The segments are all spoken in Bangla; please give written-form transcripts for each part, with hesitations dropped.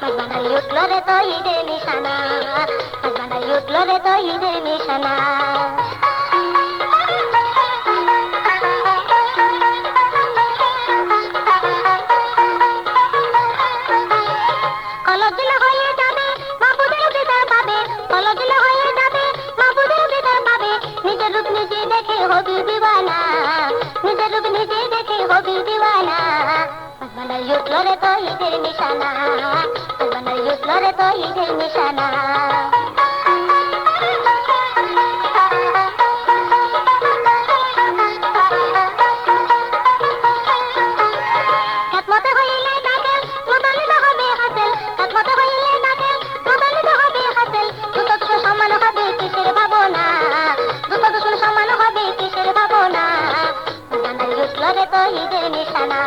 মাঝবান্ডারি উঠলো রে তো ঈদের নিশানা, মাঝবান্ডারি উঠলো রে তো ঈদের নিশানা। কলদিল হয়ে যাবে মাহবুবের দিদার পাবে, কলদিল হয়ে যাবে মাহবুবের দিদার পাবে। নিজের রূপ নিজে দেখে হবি দিওয়ানা, নিজের রূপ নিজে দেখে হবি দিওয়ানা। মাঝবান্ডারি উঠলো রে তো ঈদের নিশানা, মাঝবান্ডারি উঠলো রে তো ঈদের নিশানা। খেতমতে হইলে নাকেল প্রদানিত হবে হাসেল, খেতমতে হইলে নাকেল প্রদানিত হবে হাসেল। দুটো দুটো সমান হবে কিসের ভাবনা, দুটো দুটো সমান হবে কিসের ভাবনা। মাঝবান্ডারি উঠলো রে তো ঈদের নিশানা,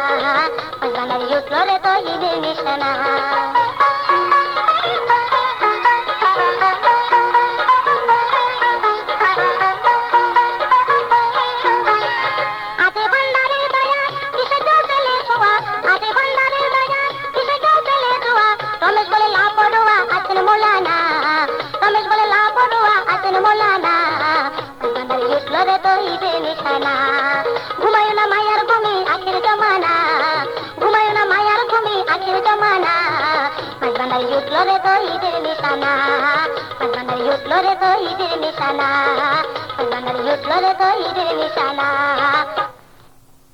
মাঝবান্ডারি উঠলো রে তো ঈদের নিশানা। আতে ভান্ডারের দয়া কিসে কেউ পেলে ছোঁয়া, আতে ভান্ডারের দয়া কিসে কেউ পেলে ছোঁয়া। রমেশ বলে লাপড়ুয়া আছেন মোলানা, রমেশ বলে লাপড়ুয়া আছেন মোলানা। মাঝবান্ডারি উঠলো রে তো ঈদের নিশানা, ঘুমায়ো না মায়ার ঘুমি আখের জমানা, ঘুমায়ো না মায়ার ঘুমি আখের জমানা। মাঝবান্ডারি উঠলো রে তো ঈদের নিশানা, মাঝবান্ডারি উঠলো রে তো ঈদের নিশানা, মাঝবান্ডারি উঠলো রে তো ঈদের নিশানা।